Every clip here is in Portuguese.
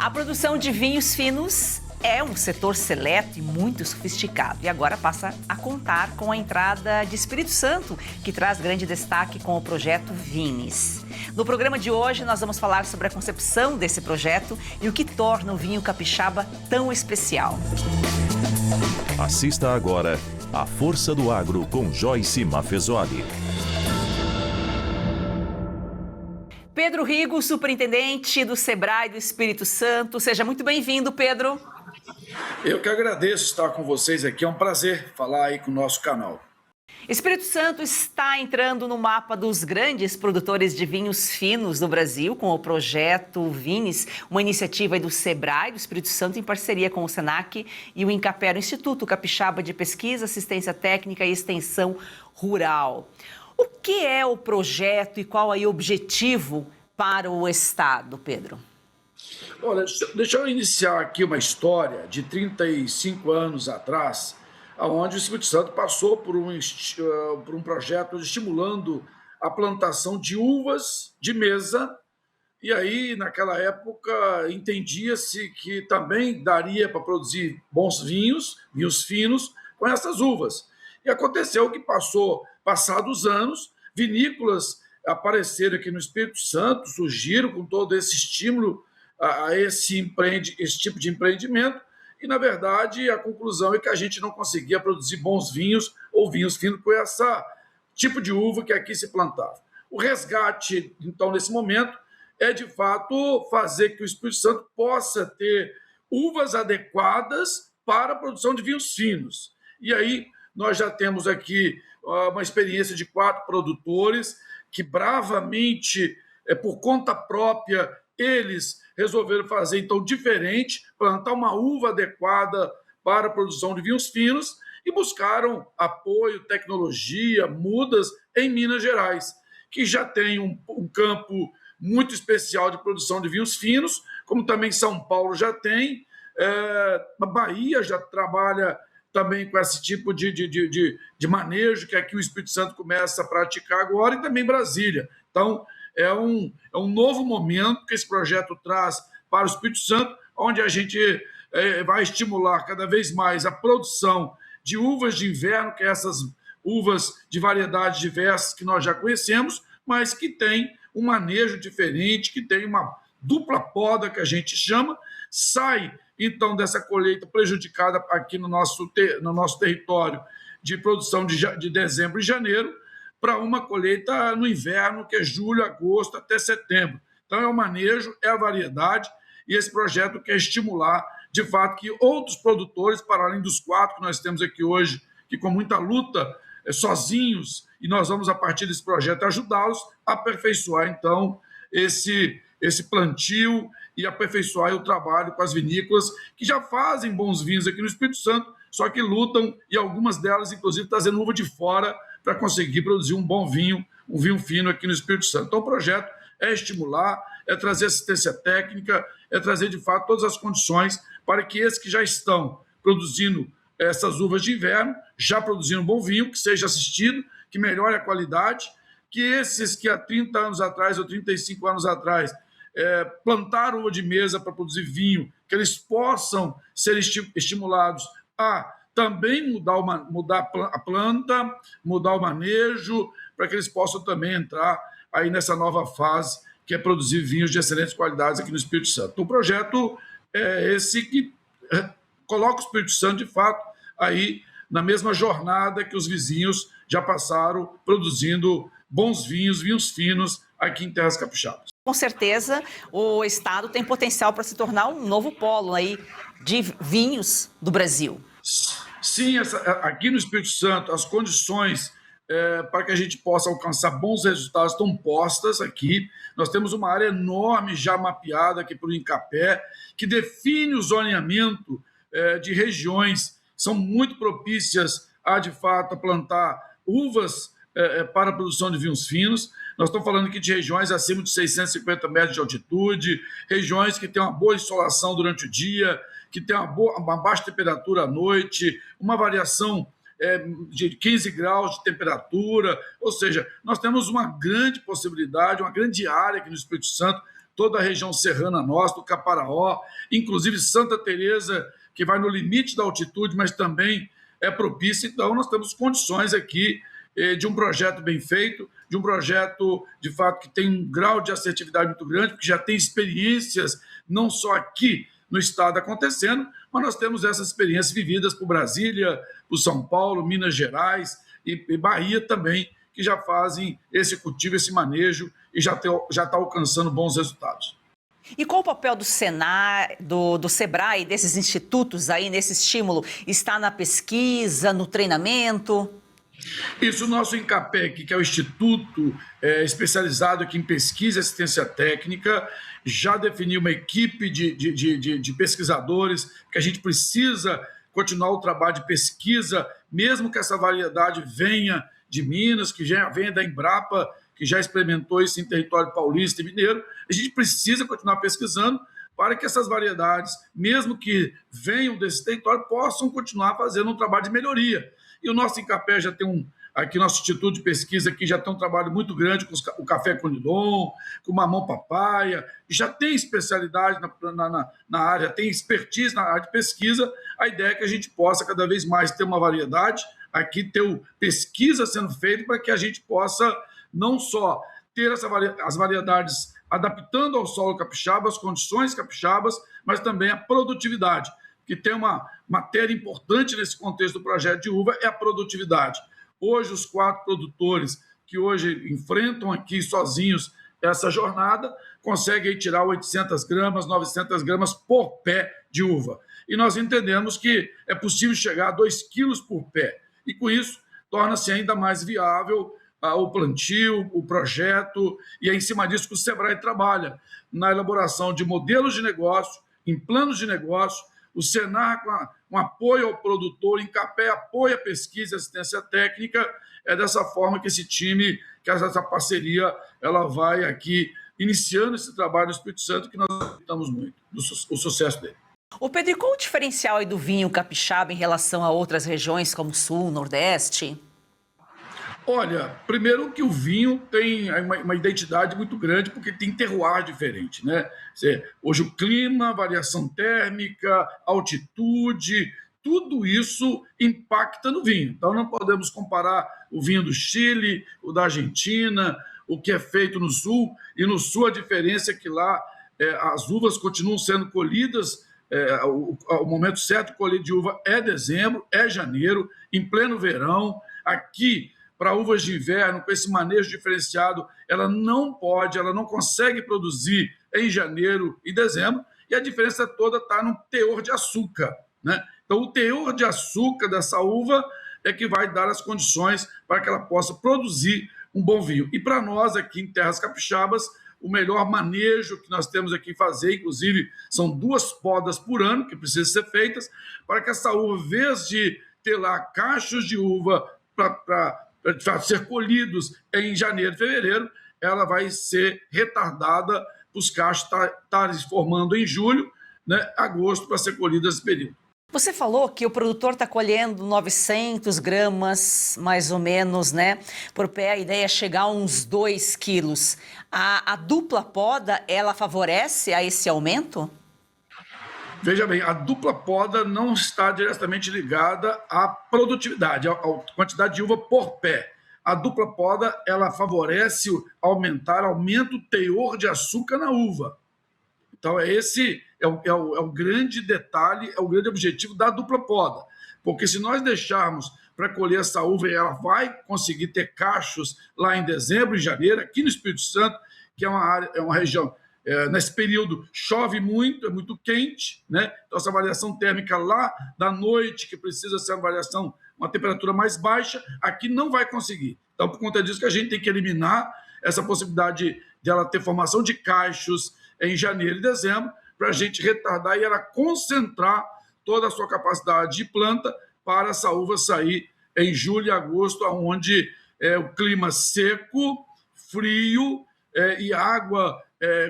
A produção de vinhos finos é um setor seleto e muito sofisticado e agora passa a contar com a entrada de Espírito Santo, que traz grande destaque com o projeto Vines. No programa de hoje nós vamos falar sobre a concepção desse projeto e o que torna o vinho capixaba tão especial. Assista agora A Força do Agro com Joyce Maffezoli. Pedro Rigo, superintendente do Sebrae do Espírito Santo. Seja muito bem-vindo, Pedro. Eu que agradeço estar com vocês aqui. É um prazer falar aí com o nosso canal. Espírito Santo está entrando no mapa dos grandes produtores de vinhos finos do Brasil com o projeto Vines, uma iniciativa do Sebrae do Espírito Santo em parceria com o Senac e o Incapé, o Instituto Capixaba de Pesquisa, Assistência Técnica e Extensão Rural. O que é o projeto e qual é o objetivo para o Estado, Pedro? Olha, deixa eu iniciar aqui uma história de 35 anos atrás, onde o Espírito Santo passou por um projeto estimulando a plantação de uvas de mesa, e aí, naquela época, entendia-se que também daria para produzir bons vinhos finos, com essas uvas. E aconteceu que passados anos, vinícolas apareceram aqui no Espírito Santo, surgiram com todo esse estímulo a esse tipo de empreendimento, e, na verdade, a conclusão é que a gente não conseguia produzir bons vinhos ou vinhos finos com esse tipo de uva que aqui se plantava. O resgate, então, nesse momento, é, de fato, fazer que o Espírito Santo possa ter uvas adequadas para a produção de vinhos finos. E aí, nós já temos aqui uma experiência de 4 produtores que bravamente, por conta própria, eles resolveram fazer, então, diferente, plantar uma uva adequada para a produção de vinhos finos e buscaram apoio, tecnologia, mudas em Minas Gerais, que já tem um campo muito especial de produção de vinhos finos, como também São Paulo já tem, a Bahia já trabalha também com esse tipo de manejo que aqui o Espírito Santo começa a praticar agora, e também Brasília. Então, é um novo momento que esse projeto traz para o Espírito Santo, onde a gente vai estimular cada vez mais a produção de uvas de inverno, que é essas uvas de variedades diversas que nós já conhecemos, mas que tem um manejo diferente, que tem uma dupla poda, que a gente chama, sai então dessa colheita prejudicada aqui no nosso território de produção de dezembro e janeiro, para uma colheita no inverno, que é julho, agosto até setembro. Então, é o manejo, é a variedade, e esse projeto quer estimular, de fato, que outros produtores, para além dos 4 que nós temos aqui hoje, que com muita luta, sozinhos, e nós vamos, a partir desse projeto, ajudá-los a aperfeiçoar, então, esse plantio e aperfeiçoar o trabalho com as vinícolas, que já fazem bons vinhos aqui no Espírito Santo, só que lutam, e algumas delas, inclusive, trazendo uva de fora para conseguir produzir um bom vinho, um vinho fino aqui no Espírito Santo. Então, o projeto é estimular, é trazer assistência técnica, é trazer, de fato, todas as condições para que esses que já estão produzindo essas uvas de inverno, já produzindo um bom vinho, que seja assistido, que melhore a qualidade, que esses que há 30 anos atrás ou 35 anos atrás plantaram uva de mesa para produzir vinho, que eles possam ser estimulados a também mudar a planta, mudar o manejo, para que eles possam também entrar aí nessa nova fase, que é produzir vinhos de excelentes qualidades aqui no Espírito Santo. Então, o projeto é esse que coloca o Espírito Santo, de fato, aí na mesma jornada que os vizinhos já passaram, produzindo bons vinhos finos aqui em Terras Capixabas. Com certeza, o Estado tem potencial para se tornar um novo polo aí de vinhos do Brasil. Sim, aqui no Espírito Santo, as condições para que a gente possa alcançar bons resultados estão postas aqui. Nós temos uma área enorme já mapeada aqui pelo Incapé, que define o zoneamento de regiões, são muito propícias a, de fato, a plantar uvas para a produção de vinhos finos. Nós estamos falando aqui de regiões acima de 650 metros de altitude, regiões que têm uma boa insolação durante o dia, que tem uma baixa temperatura à noite, uma variação de 15 graus de temperatura, ou seja, nós temos uma grande possibilidade, uma grande área aqui no Espírito Santo toda a região serrana nossa, do Caparaó, inclusive Santa Teresa, que vai no limite da altitude, mas também é propícia. Então, nós temos condições aqui de um projeto bem feito, de um projeto, de fato, que tem um grau de assertividade muito grande, porque já tem experiências, não só aqui no estado acontecendo, mas nós temos essas experiências vividas por Brasília, por São Paulo, Minas Gerais e Bahia também, que já fazem esse cultivo, esse manejo e já está alcançando bons resultados. E qual o papel do Senar, do Sebrae, desses institutos aí nesse estímulo? Está na pesquisa, no treinamento? Isso, o nosso INCAPEC, que é o Instituto especializado aqui em pesquisa e assistência técnica, já definiu uma equipe de pesquisadores que a gente precisa continuar o trabalho de pesquisa, mesmo que essa variedade venha de Minas, que já venha da Embrapa, que já experimentou isso em território paulista e mineiro. A gente precisa continuar pesquisando para que essas variedades, mesmo que venham desse território, possam continuar fazendo um trabalho de melhoria. E o nosso INCAPé já tem aqui nosso Instituto de Pesquisa aqui já tem um trabalho muito grande com o café conilon, com o mamão papaya, já tem especialidade na área, tem expertise na área de pesquisa. A ideia é que a gente possa cada vez mais ter uma variedade, aqui ter pesquisa sendo feita para que a gente possa não só ter as variedades adaptando ao solo capixaba, as condições capixabas, mas também a produtividade, que tem uma matéria importante nesse contexto do projeto de uva, é a produtividade. Hoje, os 4 produtores que hoje enfrentam aqui sozinhos essa jornada, conseguem tirar 800 gramas, 900 gramas por pé de uva. E nós entendemos que é possível chegar a 2 quilos por pé. E com isso, torna-se ainda mais viável o plantio, o projeto, e é em cima disso que o Sebrae trabalha, na elaboração de modelos de negócio, em planos de negócio, o Senar com apoio ao produtor, INCAPé apoia a pesquisa e assistência técnica. É dessa forma que esse time, que essa parceria, ela vai aqui iniciando esse trabalho no Espírito Santo, que nós acreditamos muito, o sucesso dele. Ô Pedro, e qual o diferencial aí do vinho capixaba em relação a outras regiões como Sul, Nordeste? Olha, primeiro que o vinho tem uma identidade muito grande, porque tem terroir diferente, né? Hoje o clima, variação térmica, altitude, tudo isso impacta no vinho. Então não podemos comparar o vinho do Chile, o da Argentina, o que é feito no Sul, e no Sul a diferença é que lá as uvas continuam sendo colhidas, o momento certo de colher de uva é dezembro, é janeiro, em pleno verão. Aqui, para uvas de inverno, com esse manejo diferenciado, ela não consegue produzir em janeiro e dezembro, e a diferença toda está no teor de açúcar, né? Então, o teor de açúcar dessa uva é que vai dar as condições para que ela possa produzir um bom vinho. E para nós, aqui em Terras Capixabas, o melhor manejo que nós temos aqui fazer, inclusive, são 2 podas por ano que precisam ser feitas, para que essa uva, em vez de ter lá cachos de uva para ser colhidos em janeiro e fevereiro, ela vai ser retardada para os cachos estarem se formando em julho, né, agosto, para ser colhidas nesse período. Você falou que o produtor está colhendo 900 gramas, mais ou menos, né, por pé. A ideia é chegar a uns 2 quilos. A dupla poda, ela favorece a esse aumento? Veja bem, a dupla poda não está diretamente ligada à produtividade, à quantidade de uva por pé. A dupla poda, ela favorece aumenta o teor de açúcar na uva. Então, esse é o grande detalhe, é o grande objetivo da dupla poda. Porque se nós deixarmos para colher essa uva, ela vai conseguir ter cachos lá em dezembro e janeiro, aqui no Espírito Santo, que é uma região, nesse período chove muito, é muito quente, né? Então, essa variação térmica lá da noite, que precisa ser uma temperatura mais baixa, aqui não vai conseguir. Então, por conta disso que a gente tem que eliminar essa possibilidade de ela ter formação de cachos em janeiro e dezembro, para a gente retardar e ela concentrar toda a sua capacidade de planta para essa uva sair em julho e agosto, onde o clima seco, frio e água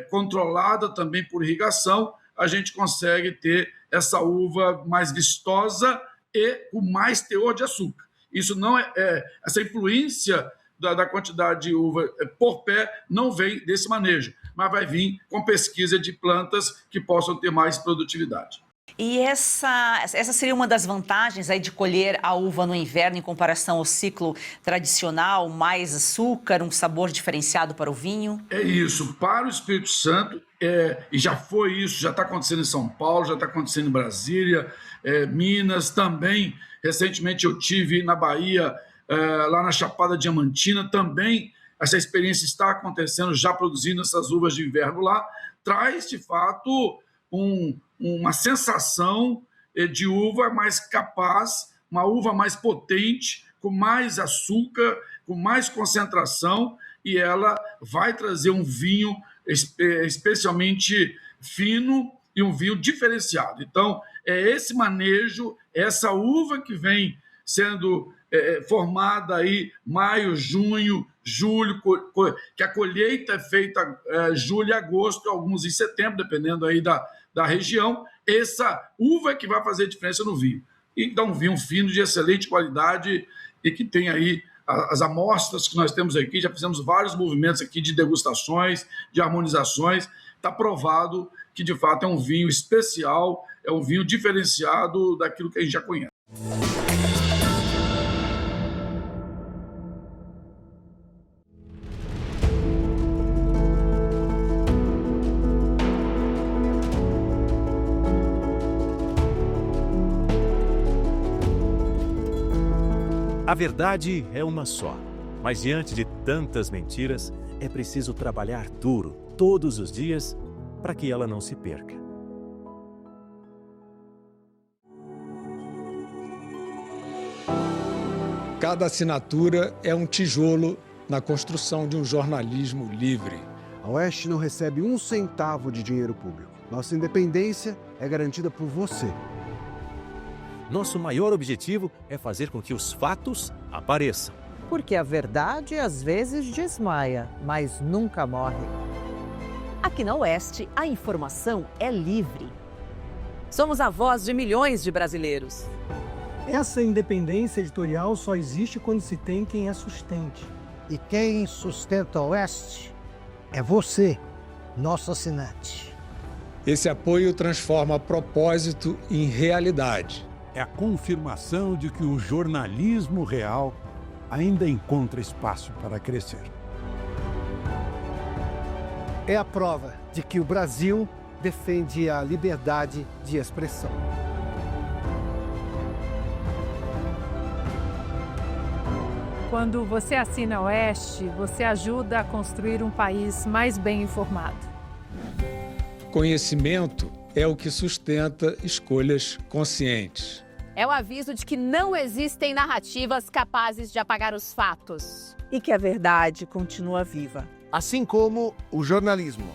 controlada também por irrigação, a gente consegue ter essa uva mais vistosa e com mais teor de açúcar. Isso não essa influência da quantidade de uva por pé não vem desse manejo, mas vai vir com pesquisa de plantas que possam ter mais produtividade. E essa seria uma das vantagens aí de colher a uva no inverno em comparação ao ciclo tradicional, mais açúcar, um sabor diferenciado para o vinho? É isso, para o Espírito Santo, e já foi isso, já está acontecendo em São Paulo, já está acontecendo em Brasília, Minas também. Recentemente eu tive na Bahia, lá na Chapada Diamantina, também essa experiência está acontecendo, já produzindo essas uvas de inverno lá, traz de fato uma sensação de uva mais capaz, uma uva mais potente, com mais açúcar, com mais concentração, e ela vai trazer um vinho especialmente fino e um vinho diferenciado. Então, é esse manejo, essa uva que vem sendo formada aí maio, junho, julho, que a colheita é feita julho e agosto, alguns em setembro, dependendo aí da região, essa uva é que vai fazer diferença no vinho. Então, um vinho fino de excelente qualidade e que tem aí as amostras que nós temos aqui, já fizemos vários movimentos aqui de degustações, de harmonizações, está provado que de fato é um vinho especial, é um vinho diferenciado daquilo que a gente já conhece. A verdade é uma só, mas diante de tantas mentiras, é preciso trabalhar duro, todos os dias, para que ela não se perca. Cada assinatura é um tijolo na construção de um jornalismo livre. A Oeste não recebe um centavo de dinheiro público. Nossa independência é garantida por você. Nosso maior objetivo é fazer com que os fatos apareçam. Porque a verdade às vezes desmaia, mas nunca morre. Aqui na Oeste, a informação é livre. Somos a voz de milhões de brasileiros. Essa independência editorial só existe quando se tem quem a sustente. E quem sustenta a Oeste é você, nosso assinante. Esse apoio transforma propósito em realidade. É a confirmação de que o jornalismo real ainda encontra espaço para crescer. É a prova de que o Brasil defende a liberdade de expressão. Quando você assina a Oeste, você ajuda a construir um país mais bem informado. Conhecimento é o que sustenta escolhas conscientes. É o aviso de que não existem narrativas capazes de apagar os fatos. E que a verdade continua viva. Assim como o jornalismo.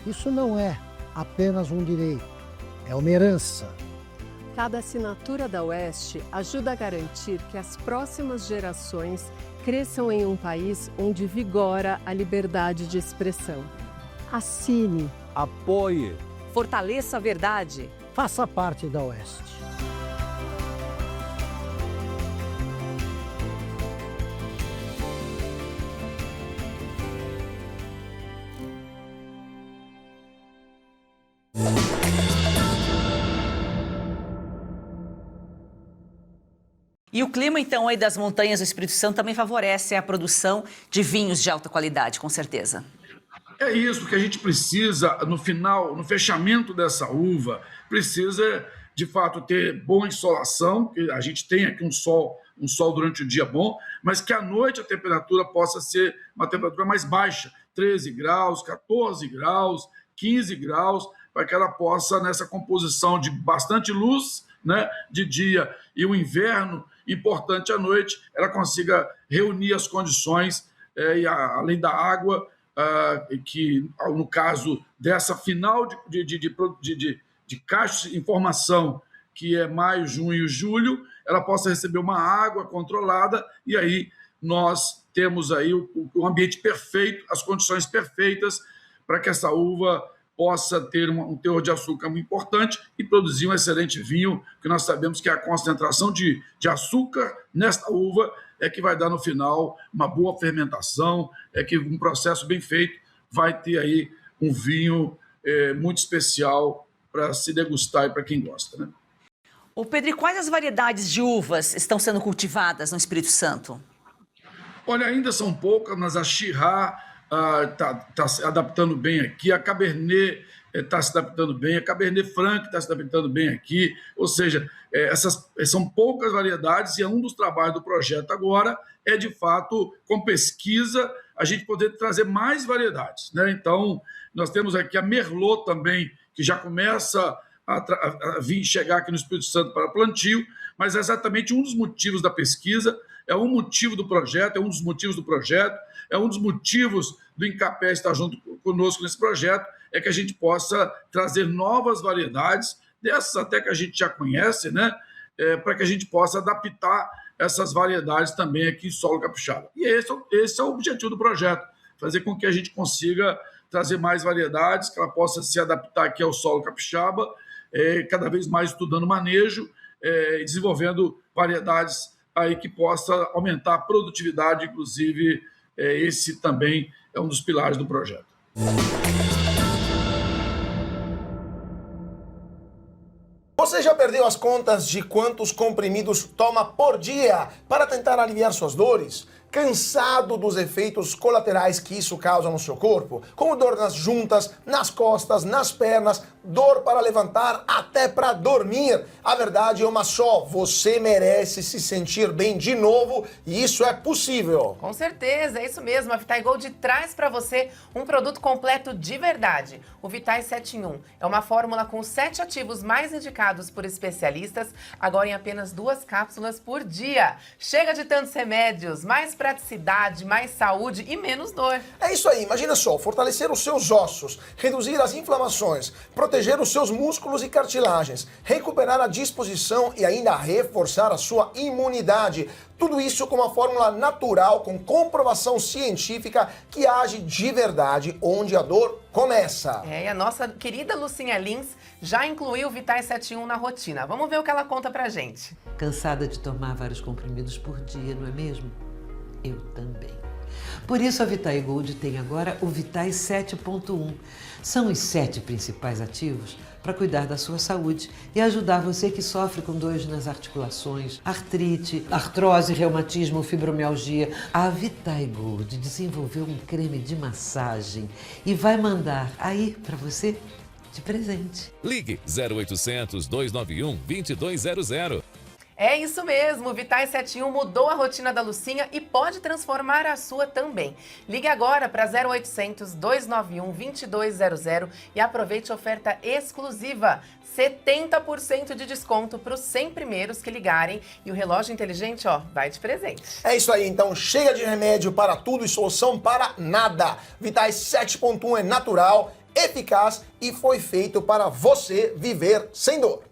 Isso não é apenas um direito, é uma herança. Cada assinatura da Oeste ajuda a garantir que as próximas gerações cresçam em um país onde vigora a liberdade de expressão. Assine. Apoie. Fortaleça a verdade. Faça parte da Oeste. E o clima, então, aí das montanhas do Espírito Santo também favorece a produção de vinhos de alta qualidade, com certeza. É isso que a gente precisa, no final, no fechamento dessa uva, precisa, de fato, ter boa insolação, que a gente tem aqui um sol durante o dia bom, mas que à noite a temperatura possa ser uma temperatura mais baixa, 13 graus, 14 graus, 15 graus, para que ela possa, nessa composição de bastante luz, né, de dia e o inverno importante à noite, ela consiga reunir as condições, além da água, que no caso dessa final de caixa de informação, que é maio, junho e julho, ela possa receber uma água controlada e aí nós temos aí o ambiente perfeito, as condições perfeitas para que essa uva possa ter um teor de açúcar muito importante e produzir um excelente vinho, que nós sabemos que a concentração de açúcar nesta uva é que vai dar no final uma boa fermentação, é que um processo bem feito vai ter aí um vinho muito especial para se degustar e para quem gosta, né? Ô Pedro, e quais as variedades de uvas estão sendo cultivadas no Espírito Santo? Olha, ainda são poucas, mas a Syrah está se adaptando bem aqui, a Cabernet está se adaptando bem, a Cabernet Franc está se adaptando bem aqui, ou seja, essas são poucas variedades e um dos trabalhos do projeto agora é, de fato, com pesquisa, a gente poder trazer mais variedades, né? Então, nós temos aqui a Merlot também, que já começa a vir chegar aqui no Espírito Santo para plantio, mas é exatamente um dos motivos da pesquisa, é um motivo do projeto, é um dos motivos do projeto, é um dos motivos do Incapé estar junto conosco nesse projeto, é que a gente possa trazer novas variedades, dessas até que a gente já conhece, né? Para que a gente possa adaptar essas variedades também aqui em solo capixaba. E esse é o objetivo do projeto, fazer com que a gente consiga trazer mais variedades, que ela possa se adaptar aqui ao solo capixaba, cada vez mais estudando manejo, desenvolvendo variedades aí que possa aumentar a produtividade, inclusive esse também é um dos pilares do projeto. Você já perdeu as contas de quantos comprimidos toma por dia para tentar aliviar suas dores? Cansado dos efeitos colaterais que isso causa no seu corpo? Como dor nas juntas, nas costas, nas pernas, dor para levantar, até para dormir. A verdade é uma só, você merece se sentir bem de novo e isso é possível. Com certeza, é isso mesmo. A Vitae Gold traz para você um produto completo de verdade. O Vitae 7 em 1 é uma fórmula com 7 ativos mais indicados por especialistas, agora em apenas 2 cápsulas por dia. Chega de tantos remédios, mais praticidade, mais saúde e menos dor. É isso aí, imagina só, fortalecer os seus ossos, reduzir as inflamações, proteger os seus músculos e cartilagens, recuperar a disposição e ainda reforçar a sua imunidade. Tudo isso com uma fórmula natural, com comprovação científica que age de verdade onde a dor começa. E a nossa querida Lucinha Lins já incluiu o Vitae 7 em 1 na rotina. Vamos ver o que ela conta pra gente. Cansada de tomar vários comprimidos por dia, não é mesmo? Eu também. Por isso a Vitae Gold tem agora o Vitae 7.1. São os 7 principais ativos para cuidar da sua saúde e ajudar você que sofre com dores nas articulações, artrite, artrose, reumatismo, fibromialgia. A Vitae Gold desenvolveu um creme de massagem e vai mandar aí para você de presente. Ligue 0800 291 2200. É isso mesmo, o Vitae 7 em 1 mudou a rotina da Lucinha e pode transformar a sua também. Ligue agora para 0800 291 2200 e aproveite a oferta exclusiva. 70% de desconto para os 100 primeiros que ligarem e o relógio inteligente, vai de presente. É isso aí, então chega de remédio para tudo e solução para nada. Vitae 7.1 é natural, eficaz e foi feito para você viver sem dor.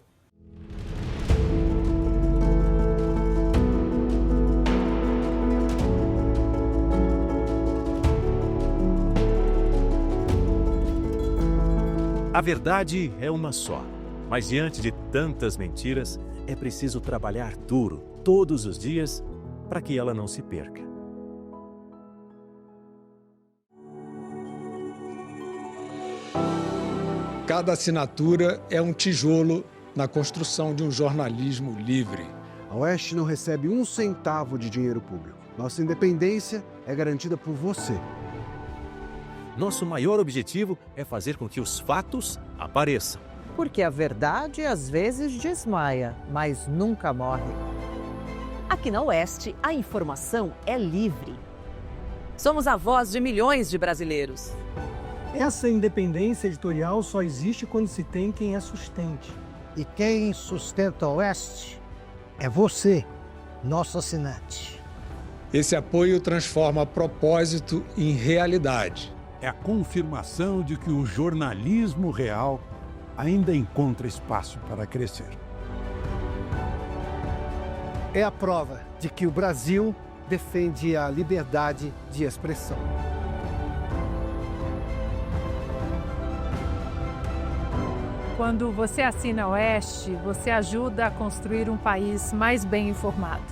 A verdade é uma só, mas diante de tantas mentiras, é preciso trabalhar duro, todos os dias, para que ela não se perca. Cada assinatura é um tijolo na construção de um jornalismo livre. A Oeste não recebe um centavo de dinheiro público. Nossa independência é garantida por você. Nosso maior objetivo é fazer com que os fatos apareçam. Porque a verdade às vezes desmaia, mas nunca morre. Aqui na Oeste, a informação é livre. Somos a voz de milhões de brasileiros. Essa independência editorial só existe quando se tem quem a sustente. E quem sustenta a Oeste é você, nosso assinante. Esse apoio transforma propósito em realidade. É a confirmação de que o jornalismo real ainda encontra espaço para crescer. É a prova de que o Brasil defende a liberdade de expressão. Quando você assina a Oeste, você ajuda a construir um país mais bem informado.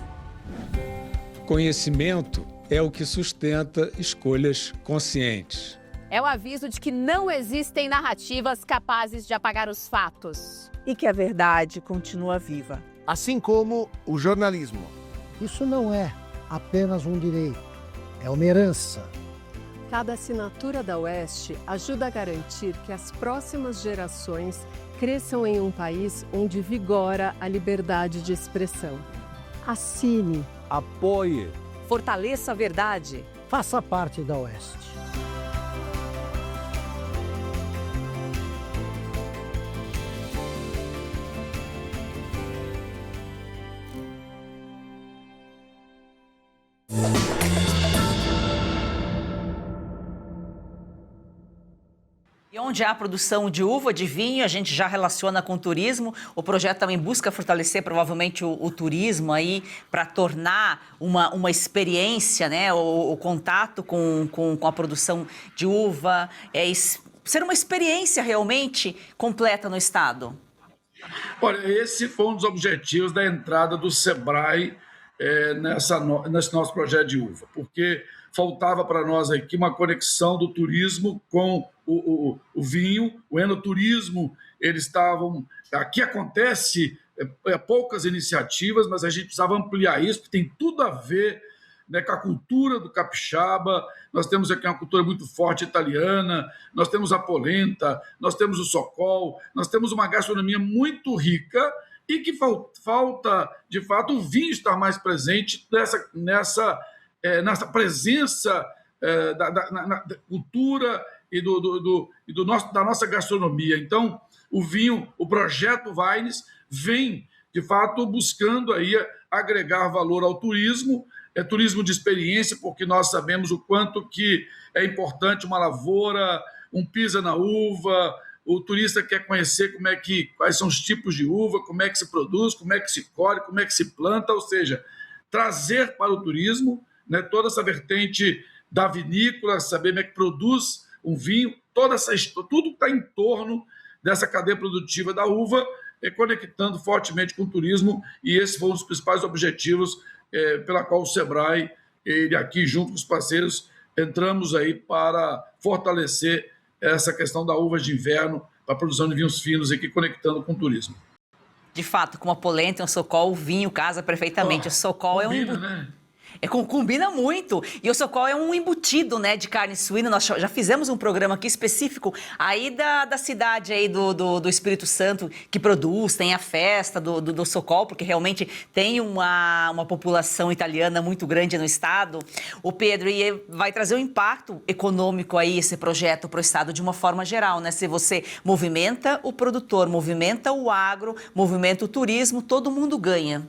Conhecimento é o que sustenta escolhas conscientes. É o aviso de que não existem narrativas capazes de apagar os fatos. E que a verdade continua viva. Assim como o jornalismo. Isso não é apenas um direito, é uma herança. Cada assinatura da Oeste ajuda a garantir que as próximas gerações cresçam em um país onde vigora a liberdade de expressão. Assine. Apoie. Fortaleça a verdade. Faça parte da Oeste. E onde há produção de uva, de vinho, a gente já relaciona com turismo. O projeto também busca fortalecer provavelmente o turismo aí para tornar uma experiência, né? O contato com a produção de uva, ser uma experiência realmente completa no estado. Olha, esse foi um dos objetivos da entrada do Sebrae nesse nosso projeto de uva, porque faltava para nós aqui uma conexão do turismo com o vinho, o enoturismo. Eles estavam... Aqui acontece poucas iniciativas, mas a gente precisava ampliar isso, porque tem tudo a ver, né, com a cultura do capixaba. Nós temos aqui uma cultura muito forte italiana, nós temos a polenta, nós temos o socol, nós temos uma gastronomia muito rica e que falta, de fato, o vinho estar mais presente nessa presença da cultura e da nossa gastronomia. Então, o vinho, o projeto Vines, vem, de fato, buscando aí agregar valor ao turismo, turismo de experiência, porque nós sabemos o quanto que é importante uma lavoura, um pisa na uva. O turista quer conhecer quais são os tipos de uva, como é que se produz, como é que se colhe, como é que se planta, ou seja, trazer para o turismo, né, toda essa vertente da vinícola, saber como é que produz um vinho, tudo está em torno dessa cadeia produtiva da uva, conectando fortemente com o turismo, e esse foi um dos principais objetivos pela qual o Sebrae, ele aqui junto com os parceiros, entramos aí para fortalecer essa questão da uva de inverno para a produção de vinhos finos aqui, conectando com o turismo. De fato, com a polenta e o socol, o vinho casa perfeitamente. O socol combina, né? Combina muito. E o socol é um embutido, né, de carne suína. Nós já fizemos um programa aqui específico aí da cidade aí do Espírito Santo que produz, tem a festa do socol, porque realmente tem uma população italiana muito grande no estado. O Pedro, e vai trazer um impacto econômico aí esse projeto para o estado de uma forma geral, né? Se você movimenta o produtor, movimenta o agro, movimenta o turismo, todo mundo ganha.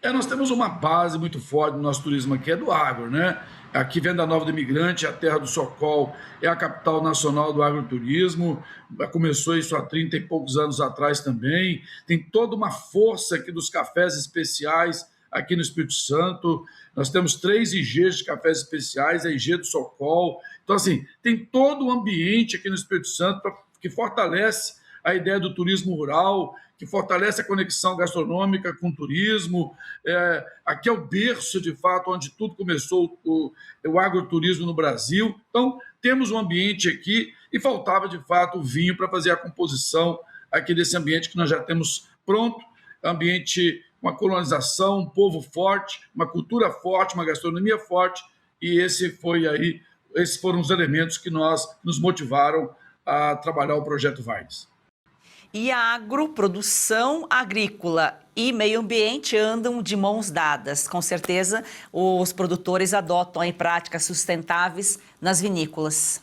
Nós temos uma base muito forte no nosso turismo aqui, é do agro, né? Aqui Venda Nova do Imigrante, a terra do Socol, é a capital nacional do agroturismo, começou isso há 30 e poucos anos atrás também, tem toda uma força aqui dos cafés especiais aqui no Espírito Santo, nós temos 3 IGs de cafés especiais, a IG do Socol, então assim, tem todo o ambiente aqui no Espírito Santo que fortalece a ideia do turismo rural, que fortalece a conexão gastronômica com o turismo. Aqui é o berço, de fato, onde tudo começou, o agroturismo no Brasil. Então, temos um ambiente aqui e faltava, de fato, o vinho para fazer a composição aqui desse ambiente que nós já temos pronto, ambiente, uma colonização, um povo forte, uma cultura forte, uma gastronomia forte, e esses foram os elementos que nos motivaram a trabalhar o Projeto Vines. E a agroprodução agrícola e meio ambiente andam de mãos dadas. Com certeza, os produtores adotam aí práticas sustentáveis nas vinícolas.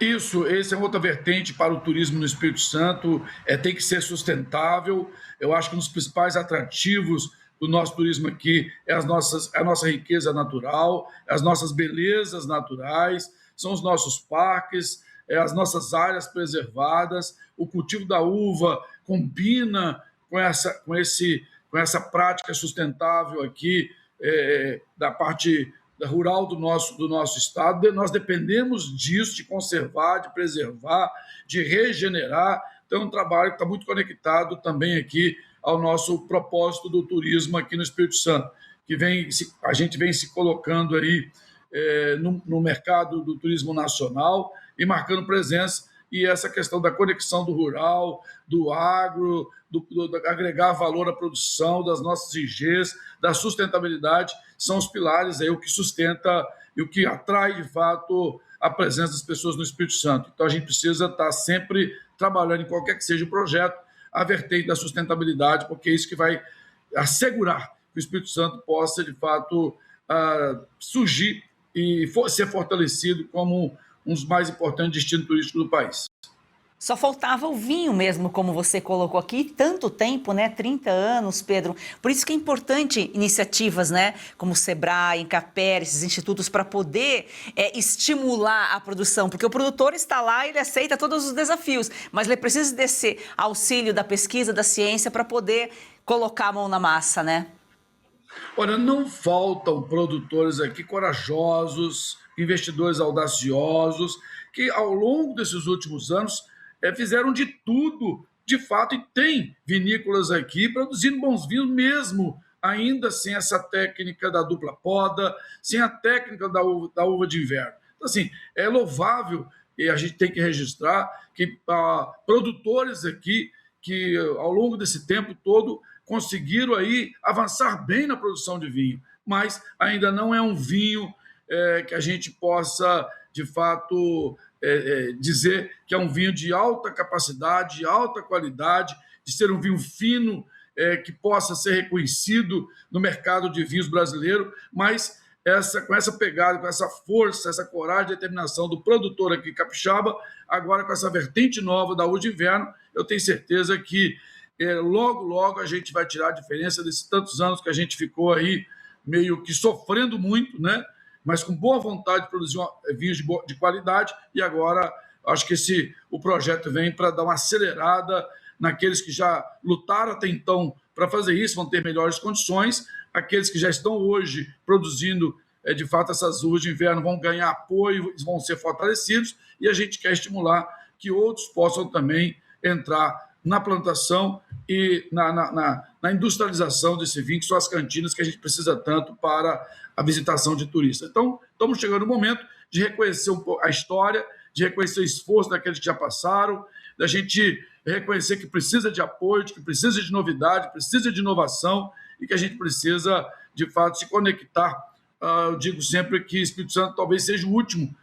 Essa é outra vertente para o turismo no Espírito Santo, tem que ser sustentável. Eu acho que um dos principais atrativos do nosso turismo aqui é a nossa riqueza natural, as nossas belezas naturais, são os nossos parques, as nossas áreas preservadas. O cultivo da uva combina com essa prática sustentável aqui, da parte rural do nosso estado. Nós dependemos disso, de conservar, de preservar, de regenerar. Então, é um trabalho que está muito conectado também aqui ao nosso propósito do turismo aqui no Espírito Santo, que a gente vem se colocando aí no mercado do turismo nacional e marcando presença, e essa questão da conexão do rural, do agro, do agregar valor à produção, das nossas IGs, da sustentabilidade, são os pilares aí, o que sustenta e o que atrai, de fato, a presença das pessoas no Espírito Santo. Então, a gente precisa estar sempre trabalhando em qualquer que seja o projeto, a vertente da sustentabilidade, porque é isso que vai assegurar que o Espírito Santo possa, de fato, surgir e ser fortalecido como um dos mais importantes destinos turísticos do país. Só faltava o vinho mesmo, como você colocou aqui, tanto tempo, né? 30 anos, Pedro. Por isso que é importante iniciativas, né? Como o Sebrae, Incapé, esses institutos, para poder estimular a produção. Porque o produtor está lá, ele aceita todos os desafios, mas ele precisa desse auxílio da pesquisa, da ciência, para poder colocar a mão na massa, né? Olha, não faltam produtores aqui corajosos, investidores audaciosos, que ao longo desses últimos anos fizeram de tudo, de fato, e tem vinícolas aqui produzindo bons vinhos mesmo, ainda sem essa técnica da dupla poda, sem a técnica da uva de inverno. Então, assim, é louvável, e a gente tem que registrar, que produtores aqui, que ao longo desse tempo todo conseguiram aí avançar bem na produção de vinho, mas ainda não é um vinho que a gente possa, de fato, dizer que é um vinho de alta capacidade, de alta qualidade, de ser um vinho fino, que possa ser reconhecido no mercado de vinhos brasileiro, mas com essa pegada, com essa força, essa coragem e determinação do produtor aqui capixaba, agora com essa vertente nova da uva de inverno, eu tenho certeza que logo, logo a gente vai tirar a diferença desses tantos anos que a gente ficou aí meio que sofrendo muito, né? Mas com boa vontade de produzir vinhos de qualidade, e agora acho que o projeto vem para dar uma acelerada naqueles que já lutaram até então para fazer isso, vão ter melhores condições, aqueles que já estão hoje produzindo, de fato, essas uvas de inverno vão ganhar apoio, vão ser fortalecidos, e a gente quer estimular que outros possam também entrar na plantação e na industrialização desse vinho, que são as cantinas que a gente precisa tanto para a visitação de turistas. Então, estamos chegando no momento de reconhecer um pouco a história, de reconhecer o esforço daqueles que já passaram, da gente reconhecer que precisa de apoio, que precisa de novidade, precisa de inovação e que a gente precisa, de fato, se conectar. Eu digo sempre que Espírito Santo talvez seja o último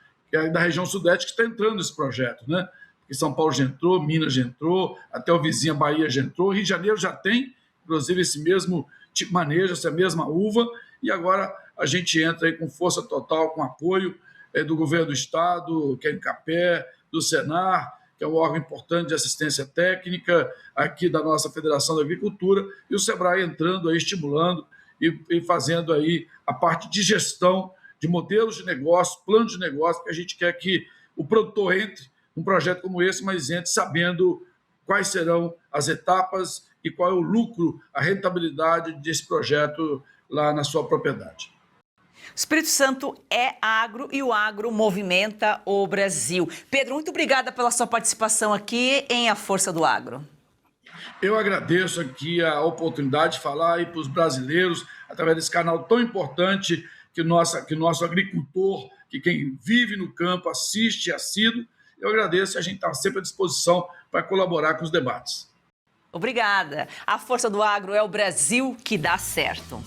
da região sudeste que está entrando nesse projeto, né? Porque São Paulo já entrou, Minas já entrou, até o vizinho Bahia já entrou, Rio de Janeiro já tem, inclusive, esse mesmo tipo de manejo, essa mesma uva, e agora a gente entra aí com força total, com apoio do governo do Estado, que é o Incapé, do Senar, que é um órgão importante de assistência técnica aqui da nossa Federação da Agricultura, e o Sebrae entrando aí, estimulando e fazendo aí a parte de gestão de modelos de negócio, planos de negócio, porque a gente quer que o produtor entre num projeto como esse, mas entre sabendo quais serão as etapas e qual é o lucro, a rentabilidade desse projeto lá na sua propriedade. O Espírito Santo é agro e o agro movimenta o Brasil. Pedro, muito obrigada pela sua participação aqui em A Força do Agro. Eu agradeço aqui a oportunidade de falar aí para os brasileiros, através desse canal tão importante que o nosso agricultor, que quem vive no campo, assiste, assíduo. Eu agradeço e a gente está sempre à disposição para colaborar com os debates. Obrigada. A Força do Agro é o Brasil que dá certo.